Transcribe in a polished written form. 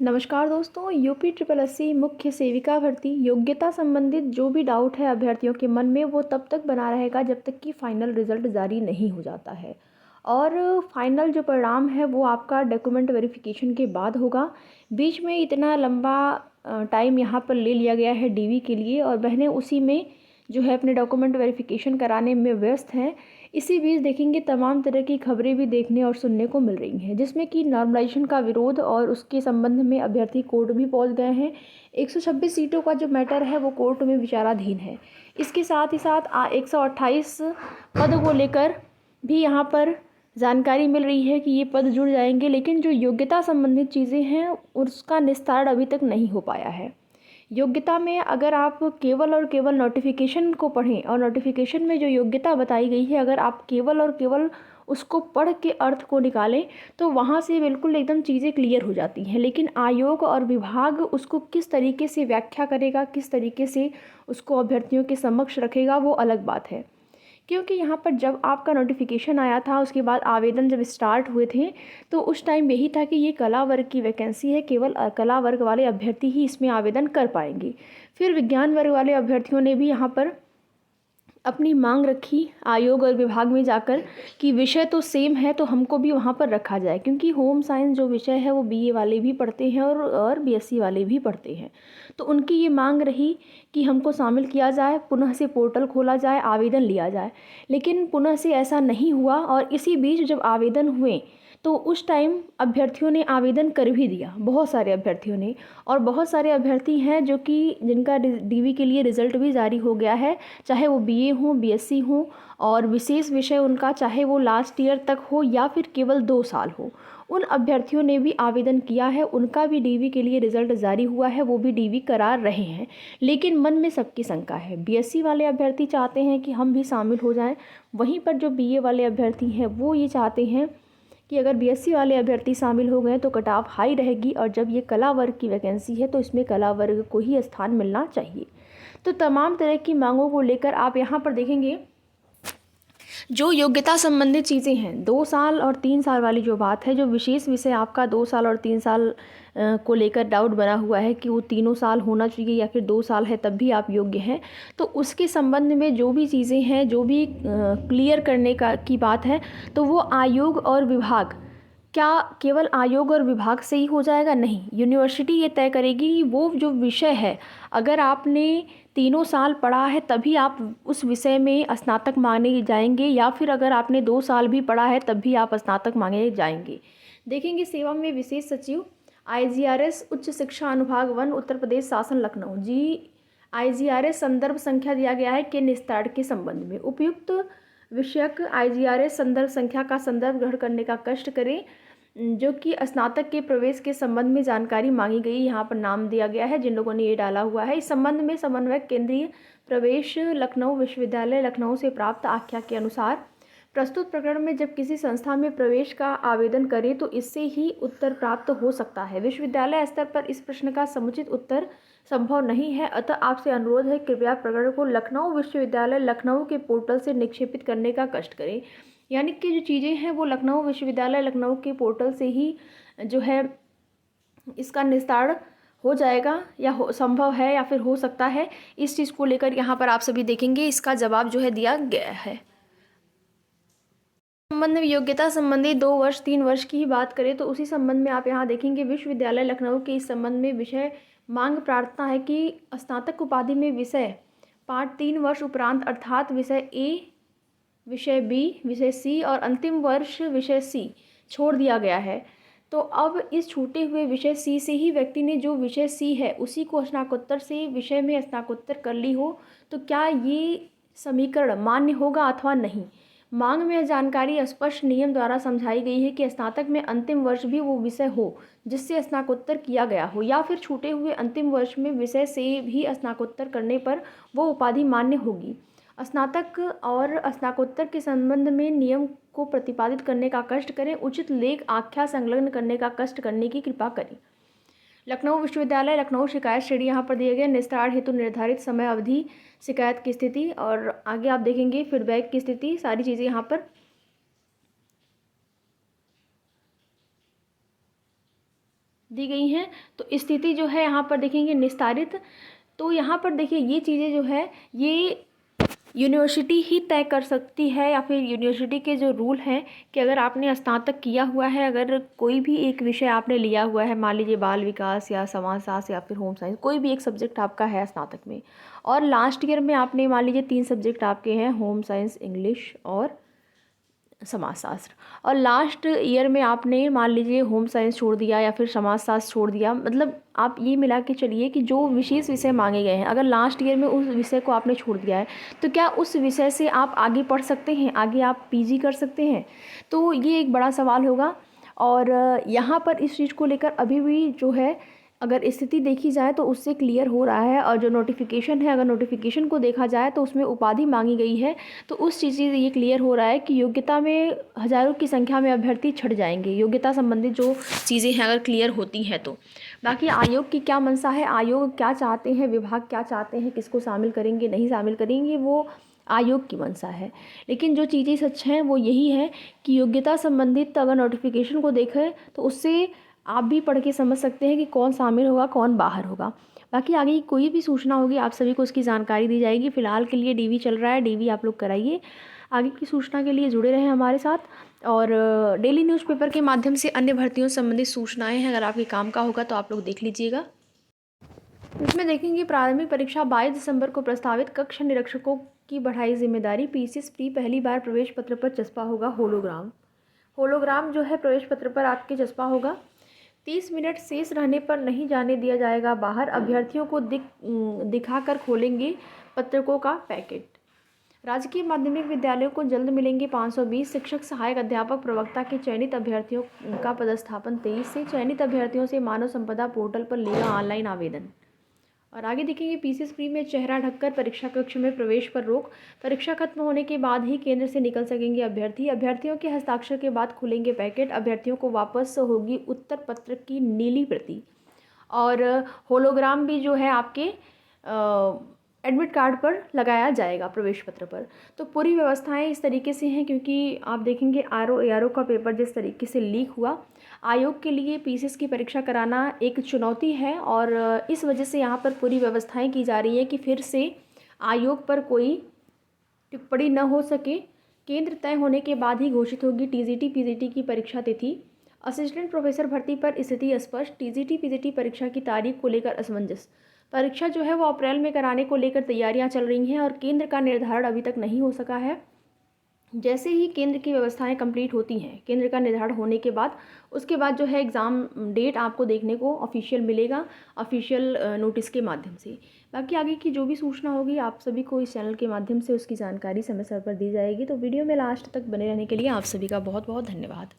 नमस्कार दोस्तों, UP triple S C मुख्य सेविका भर्ती योग्यता संबंधित जो भी डाउट है अभ्यर्थियों के मन में वो तब तक बना रहेगा जब तक कि फ़ाइनल रिज़ल्ट जारी नहीं हो जाता है। और फाइनल जो परिणाम है वो आपका डॉक्यूमेंट वेरिफिकेशन के बाद होगा। बीच में इतना लंबा टाइम यहाँ पर ले लिया गया है डीवी के लिए और बहनें उसी में जो है अपने डॉक्यूमेंट वेरिफिकेशन कराने में व्यस्त हैं। इसी बीच देखेंगे तमाम तरह की खबरें भी देखने और सुनने को मिल रही हैं, जिसमें कि नॉर्मलाइजेशन का विरोध और उसके संबंध में अभ्यर्थी कोर्ट भी पहुंच गए हैं। 126 सीटों का जो मैटर है वो कोर्ट में विचाराधीन है। इसके साथ ही साथ 128 पद को लेकर भी यहाँ पर जानकारी मिल रही है कि ये पद जुड़ जाएंगे, लेकिन जो योग्यता संबंधित चीज़ें हैं उसका निस्तारण अभी तक नहीं हो पाया है। योग्यता में अगर आप केवल और केवल नोटिफिकेशन को पढ़ें और नोटिफिकेशन में जो योग्यता बताई गई है अगर आप केवल और केवल उसको पढ़ के अर्थ को निकालें तो वहाँ से बिल्कुल एकदम चीज़ें क्लियर हो जाती हैं। लेकिन आयोग और विभाग उसको किस तरीके से व्याख्या करेगा, किस तरीके से उसको अभ्यर्थियों के समक्ष रखेगा, वो अलग बात है। क्योंकि यहाँ पर जब आपका नोटिफिकेशन आया था उसके बाद आवेदन जब स्टार्ट हुए थे तो उस टाइम यही था कि ये कला वर्ग की वैकेंसी है, केवल कला वर्ग वाले अभ्यर्थी ही इसमें आवेदन कर पाएंगे। फिर विज्ञान वर्ग वाले अभ्यर्थियों ने भी यहाँ पर अपनी मांग रखी आयोग और विभाग में जाकर कि विषय तो सेम है तो हमको भी वहाँ पर रखा जाए, क्योंकि होम साइंस जो विषय है वो बीए वाले भी पढ़ते हैं और बीएससी वाले भी पढ़ते हैं। तो उनकी ये मांग रही कि हमको शामिल किया जाए, पुनः से पोर्टल खोला जाए, आवेदन लिया जाए। लेकिन पुनः से ऐसा नहीं हुआ और इसी बीच जब आवेदन हुए तो उस टाइम अभ्यर्थियों ने आवेदन कर भी दिया, बहुत सारे अभ्यर्थियों ने। और बहुत सारे अभ्यर्थी हैं जो कि जिनका डीवी के लिए रिज़ल्ट भी जारी हो गया है, चाहे वो बीए हो, बीएससी हो और विशेष विषय उनका चाहे वो लास्ट ईयर तक हो या फिर केवल 2 साल हो। उन अभ्यर्थियों ने भी आवेदन किया है, उनका भी डीवी के लिए रिज़ल्ट जारी हुआ है, वो भी डीवी करा रहे हैं। लेकिन मन में सबकी शंका है। बीएससी वाले अभ्यर्थी चाहते हैं कि हम भी शामिल हो जाएं, वहीं पर जो बीए वाले अभ्यर्थी हैं वो ये चाहते हैं कि अगर बीएससी वाले अभ्यर्थी शामिल हो गए तो कट ऑफ हाई रहेगी और जब ये कला वर्ग की वैकेंसी है तो इसमें कला वर्ग को ही स्थान मिलना चाहिए। तो तमाम तरह की मांगों को लेकर आप यहाँ पर देखेंगे जो योग्यता संबंधित चीज़ें हैं, 2 साल और 3 साल वाली जो बात है, जो विशेष विषय आपका 2 साल और 3 साल को लेकर डाउट बना हुआ है कि वो तीनों साल होना चाहिए या फिर 2 साल है तब भी आप योग्य हैं, तो उसके संबंध में जो भी चीज़ें हैं, जो भी क्लियर करने की बात है, तो वो आयोग और विभाग, क्या केवल आयोग और विभाग से ही हो जाएगा? नहीं, यूनिवर्सिटी ये तय करेगी कि वो जो विषय है अगर आपने तीनों साल पढ़ा है तभी आप उस विषय में स्नातक मांगे जाएंगे या फिर अगर आपने 2 साल भी पढ़ा है तब भी आप स्नातक मांगे जाएंगे। देखेंगे सेवा में विशेष सचिव आईजीआरएस उच्च शिक्षा अनुभाग 1 उत्तर प्रदेश शासन लखनऊ जी आईजीआरएस संदर्भ संख्या दिया गया है के निस्तारण के संबंध में उपयुक्त विषयक आईजीआरएस संदर्भ संख्या का संदर्भ ग्रहण करने का कष्ट करें, जो कि स्नातक के प्रवेश के संबंध में जानकारी मांगी गई। यहाँ पर नाम दिया गया है जिन लोगों ने ये डाला हुआ है। इस संबंध में समन्वयक केंद्रीय प्रवेश लखनऊ विश्वविद्यालय लखनऊ से प्राप्त आख्या के अनुसार प्रस्तुत प्रकरण में जब किसी संस्था में प्रवेश का आवेदन करें तो इससे ही उत्तर प्राप्त हो सकता है। विश्वविद्यालय स्तर पर इस प्रश्न का समुचित उत्तर संभव नहीं है, अतः आपसे अनुरोध है कृपया प्रकरण को लखनऊ विश्वविद्यालय लखनऊ के पोर्टल से निक्षेपित करने का कष्ट करें। यानी कि जो चीज़ें हैं वो लखनऊ विश्वविद्यालय लखनऊ के पोर्टल से ही जो है इसका निस्तारण हो जाएगा या संभव है या फिर हो सकता है। इस चीज़ को लेकर यहाँ पर आप सभी देखेंगे इसका जवाब जो है दिया गया है। संबंध में योग्यता संबंधी 2 वर्ष 3 वर्ष की ही बात करें तो उसी संबंध में आप यहाँ देखेंगे विश्वविद्यालय लखनऊ के इस संबंध में विषय मांग प्रार्थना है कि स्नातक उपाधि में विषय पाठ 3 वर्ष उपरांत अर्थात विषय ए, विषय बी, विषय सी और अंतिम वर्ष विषय सी छोड़ दिया गया है। तो अब इस छूटे हुए विषय सी से ही व्यक्ति ने जो विषय सी है उसी को स्नातकोत्तर से विषय में स्नातकोत्तर कर ली हो तो क्या ये समीकरण मान्य होगा अथवा नहीं। मांग में जानकारी स्पष्ट नियम द्वारा समझाई गई है कि स्नातक में अंतिम वर्ष भी वो विषय हो जिससे स्नातकोत्तर किया गया हो या फिर छूटे हुए अंतिम वर्ष में विषय से भी स्नातकोत्तर करने पर वो उपाधि मान्य होगी। स्नातक और स्नातकोत्तर के संबंध में नियम को प्रतिपादित करने का कष्ट करें, उचित लेख आख्या संलग्न करने का कष्ट करने की कृपा करें। लखनऊ विश्वविद्यालय लखनऊ शिकायत श्रेणी यहाँ पर दिए गए निस्तारण हेतु निर्धारित समय अवधि, शिकायत की स्थिति और आगे आप देखेंगे फीडबैक की स्थिति, सारी चीज़ें यहाँ पर दी गई हैं। तो स्थिति जो है यहाँ पर देखेंगे निस्तारित। तो यहाँ पर देखिए ये चीज़ें जो है ये यूनिवर्सिटी ही तय कर सकती है, या फिर यूनिवर्सिटी के जो रूल हैं कि अगर आपने स्नातक किया हुआ है, अगर कोई भी एक विषय आपने लिया हुआ है, मान लीजिए बाल विकास या समाजशास्त्र या फिर होम साइंस, कोई भी एक सब्जेक्ट आपका है स्नातक में, और लास्ट ईयर में आपने मान लीजिए 3 सब्जेक्ट आपके हैं, होम साइंस, इंग्लिश और समाजशास्त्र, और लास्ट ईयर में आपने मान लीजिए होम साइंस छोड़ दिया या फिर समाजशास्त्र छोड़ दिया, मतलब आप ये मिला के चलिए कि जो विशेष विषय मांगे गए हैं, अगर लास्ट ईयर में उस विषय को आपने छोड़ दिया है, तो क्या उस विषय से आप आगे पढ़ सकते हैं, आगे आप पीजी कर सकते हैं? तो ये एक बड़ा सवाल होगा। और यहाँ पर इस चीज़ को लेकर अभी भी जो है, अगर स्थिति देखी जाए तो उससे क्लियर हो रहा है। और जो नोटिफिकेशन है, अगर नोटिफिकेशन को देखा जाए तो उसमें उपाधि मांगी गई है, तो उस चीज़ से ये क्लियर हो रहा है कि योग्यता में हज़ारों की संख्या में अभ्यर्थी छट जाएंगे, योग्यता संबंधित जो चीज़ें हैं अगर क्लियर होती हैं तो। बाकी आयोग की क्या मंशा है, आयोग क्या चाहते हैं, विभाग क्या चाहते हैं, किसको शामिल करेंगे नहीं शामिल करेंगे, वो आयोग की मंशा है। लेकिन जो चीज़ें सच हैं वो यही है कि योग्यता संबंधित अगर नोटिफिकेशन को देखें तो उससे आप भी पढ़ के समझ सकते हैं कि कौन शामिल होगा, कौन बाहर होगा। बाकी आगे की कोई भी सूचना होगी आप सभी को उसकी जानकारी दी जाएगी। फ़िलहाल के लिए डीवी चल रहा है, डीवी आप लोग कराइए। आगे की सूचना के लिए जुड़े रहें हमारे साथ। और डेली न्यूज़पेपर के माध्यम से अन्य भर्तियों से संबंधित सूचनाएं हैं, अगर आपके काम का होगा तो आप लोग देख लीजिएगा। इसमें देखेंगे प्रारंभिक परीक्षा 22 दिसंबर को प्रस्तावित, कक्ष निरीक्षकों की बढ़ाई जिम्मेदारी, पीसीएस प्री पहली बार प्रवेश पत्र पर चस्पा होगा होलोग्राम। होलोग्राम जो है प्रवेश पत्र पर आपके चस्पा होगा। 30 मिनट शेष रहने पर नहीं जाने दिया जाएगा बाहर, अभ्यर्थियों को दिखाकर खोलेंगे पत्रकों का पैकेट। राजकीय माध्यमिक विद्यालयों को जल्द मिलेंगे 520 शिक्षक, सहायक अध्यापक, प्रवक्ता के चयनित अभ्यर्थियों का पदस्थापन 23 से। चयनित अभ्यर्थियों से मानव संपदा पोर्टल पर लेगा ऑनलाइन आवेदन। और आगे देखेंगे पीसीएस प्री में चेहरा ढककर परीक्षा कक्ष में प्रवेश पर रोक, परीक्षा खत्म होने के बाद ही केंद्र से निकल सकेंगे अभ्यर्थी। अभ्यर्थियों के हस्ताक्षर के बाद खुलेंगे पैकेट, अभ्यर्थियों को वापस होगी उत्तर पत्र की नीली प्रति। और होलोग्राम भी जो है आपके एडमिट कार्ड पर लगाया जाएगा, प्रवेश पत्र पर। तो पूरी व्यवस्थाएं इस तरीके से हैं, क्योंकि आप देखेंगे आरओ एआरओ का पेपर जिस तरीके से लीक हुआ, आयोग के लिए पीसीएस की परीक्षा कराना एक चुनौती है। और इस वजह से यहाँ पर पूरी व्यवस्थाएं की जा रही हैं कि फिर से आयोग पर कोई टिप्पणी न हो सके। केंद्र तय होने के बाद ही घोषित होगी टीजीटी पीजीटी की परीक्षा तिथि। असिस्टेंट प्रोफेसर भर्ती पर स्थिति स्पष्ट, टीजीटी पीजीटी परीक्षा की तारीख को लेकर असमंजस। परीक्षा जो है वो अप्रैल में कराने को लेकर तैयारियां चल रही हैं और केंद्र का निर्धारण अभी तक नहीं हो सका है। जैसे ही केंद्र की व्यवस्थाएं कंप्लीट होती हैं, केंद्र का निर्धारण होने के बाद, उसके बाद जो है एग्ज़ाम डेट आपको देखने को ऑफिशियल मिलेगा, ऑफिशियल नोटिस के माध्यम से। बाकी आगे की जो भी सूचना होगी आप सभी को इस चैनल के माध्यम से उसकी जानकारी समय समय पर दी जाएगी। तो वीडियो में लास्ट तक बने रहने के लिए आप सभी का बहुत बहुत धन्यवाद।